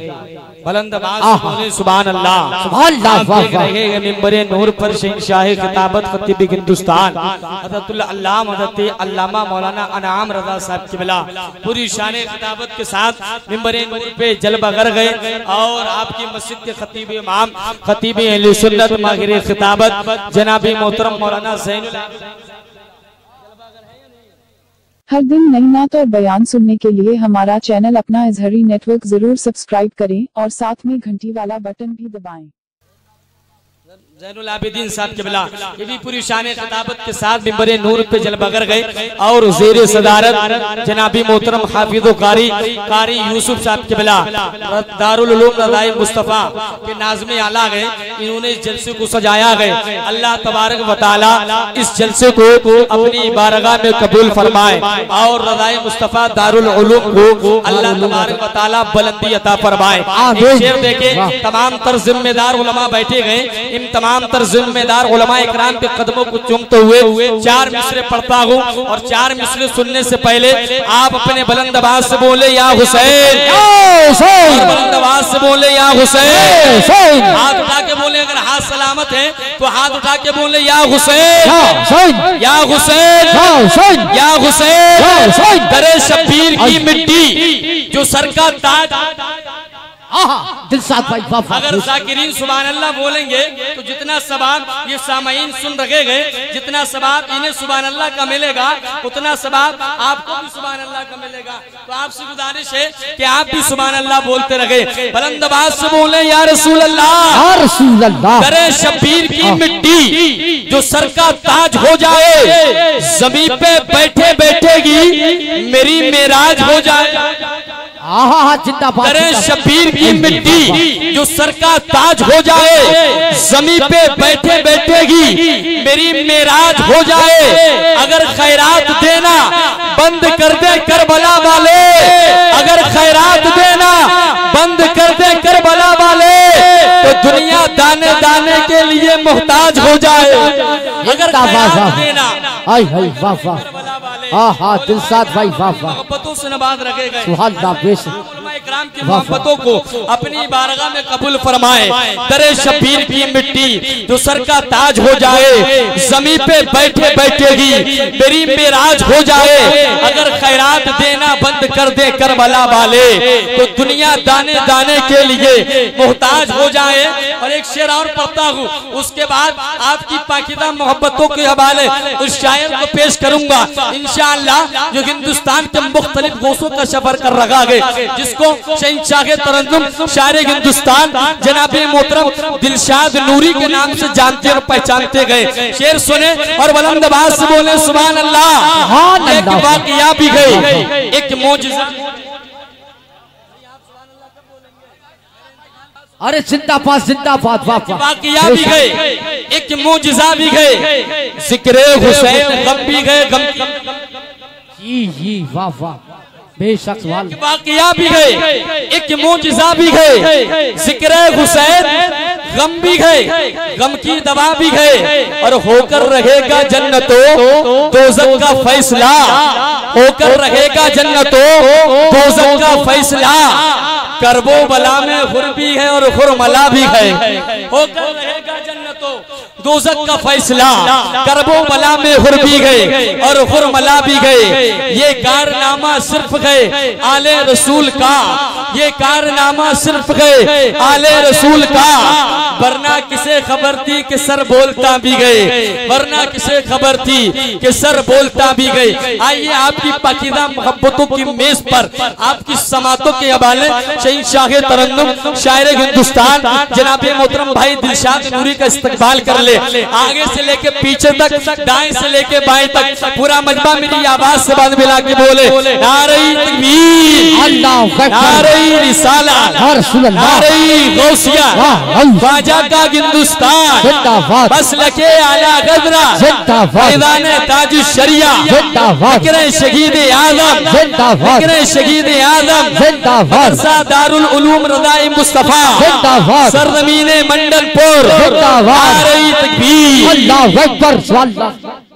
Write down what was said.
बुलंद आवाज से बोले सुभान अल्लाह। सुभान अल्लाह। मिंबरे नूर पर शहंशाह खिताबत खतीब हिंदुस्तान हज़रतुल अल्लामा हज़रत अल्लामा मौलाना अनाम रज़ा साहब क़िबला पूरी शान खिताबत के साथ मिंबरे नूर पे जलवा कर गए और आपकी मस्जिद के खतीब इमाम खतीब अहले सुन्नत माहिर खिताबत जनाबी मोहतरम मौलाना ज़ैनुल हर दिन नई नात और बयान सुनने के लिए हमारा चैनल अपना इजहरी नेटवर्क जरूर सब्सक्राइब करें और साथ में घंटी वाला बटन भी दबाएं। ज़ैनुल आबिदीन साहब क़िबला ये भी पूरी शान खिताबत के साथ मिंबरे नूर पे जलवा कर गए और ज़ेरे सदारत जनाबी मोहतरम हाफिज़ कारी यूसुफ साहब क़िबला दारुल उलूम रज़ाए मुस्तफ़ा के नाज़िम आला गए। इन्होंने इस जलसे को सजाया गए। अल्लाह तबारक व तआला इस जलसे को अपनी बारगाह में कबूल फरमाए और रज़ाए मुस्तफ़ा दारुल उलूम को अल्लाह तबारक व तआला बुलंदी अता फरमाए। शेर देखे तमाम तर जिम्मेदार उलमा बैठे गए। इन तमाम तर जिम्मेदार उलमा इकराम के कदमों को चूमते हुए चार मिसरे पढ़ता हूँ और चार मिसरे सुनने से पहले आप अपने बुलंद आवाज से बोले या हुसैन, बुलंद आवाज से बोले या हुसैन। हाथ उठा के बोले, अगर हाथ सलामत है तो हाथ उठा के बोले या हुसैन, या हुसैन, या हुसैन। दरे शब्बीर की मिट्टी जो सर का ताज। अगर जाकिरीन सुभान अल्लाह बोलेंगे तो जितना सवाब ये सामईन सुन रखे गए, जितना सवाब इन्हें सुभान अल्लाह का मिलेगा उतना सवाब आपको भी सुभान अल्लाह का मिलेगा। तो आपसे गुजारिश है कि आप भी सुभान अल्लाह बोलते रहे। बुलंद आवाज से बोले या रसूल अल्लाह। दरे शब्बीर की मिट्टी जो सर का ताज हो जाए, ज़मीन पे बैठे बैठेगी मेरी मेराज हो जाए। दरे शब्बीर की मिट्टी जो सर का ताज हो जाए, ज़मीन पे बैठे बैठेगी मेरी मेराज हो जाए। अगर खैरात देना बंद कर दे करबला वाले, अगर खैरात देना बंद कर दे करबला वाले तो दुनिया दाने दाने के लिए मोहताज हो जाए। अगर खैरात देना मोहब्बतों से नवाज रखे गए, इकराम की मोहब्बतों को अपनी बारगाह में कबूल फरमाए। दरे शब्बीर की मिट्टी जो सर का ताज हो जाए, ज़मीन पे बैठे बैठेगी मेरी मेराज हो जाए। अगर खैरात देना बंद कर दे करबला वाले तो दुनिया दाने दाने के लिए मोहताज हो जाए। और एक शेर और पढ़ता हूँ, उसके बाद आपकी पाकीज़ा मोहब्बतों के हवाले उस शायर को पेश करूंगा इंशाअल्लाह, जो हिंदुस्तान के मुख्तलिफ गोशों का सफर कर रखा है, जिसको शहंशाह तरन्नुम शायर हिंदुस्तान जनाबे मोहतरम दिलशाद नूरी के नाम से जानते और पहचानते गए। शेर सुने और बुलंद आवाज से बोले सुभान अल्लाह। एक वाक़िया भी गई, एक मौजज़ा। अरे जिंदाबाद जिंदाबाद। वाक़िया भी गए, एक मौजज़ा भी गए, ज़िक्र हुसैन गम भी गए। गम जी वाह वाह बेशक। वाक़िया भी गए, एक मौजज़ा भी गए, ज़िक्र हुसैन गम भी गए, गम की दवा भी गए। और होकर रहेगा जन्नतो दोज़ख का फैसला, होकर रहेगा जन्नतो दोज़ख का फैसला। करबो बला में खुर भी है और खुरमला भी है। होकर रहेगा जन्नतो दोज़ख का फैसला, करबो बला में खुर भी गए और खुरमला भी गए। ये कारनामा सिर्फ गए आले रसूल का, ये कारनामा सिर्फ गए आले रसूल का। वरना किसे खबर थी कि सर बोलता भी गए, वरना किसे खबर थी कि सर बोलता भी गए। आइए आपकी पाकीज़ा मोहब्बतों की मेज पर आपकी समातों के हवाले शहंशाह तरन्नुम शायर हिंदुस्तान जनाबे मोहतरम भाई दिलशाद नूरी का इस्तकबाल कर ले। आगे से लेके पीछे तक, दाएं से लेके बाएं तक पूरा मजमा मेरी आवाज से बांध मिला के बोले नारे तकबीर, नारे रिसालत, नारे गौसिया, ख्वाजा का हिंदुस्तान, मसलके आला गजरा, मैदान ताजुश शरिया, ज़िक्र शहीद आज़म, ज़िक्र शहीद आज़म, मदरसा दारुल उलूम रज़ाए मुस्तफ़ा, सरज़मीन मंडलपुर। नारे तकबीर, अल्लाहु अकबर।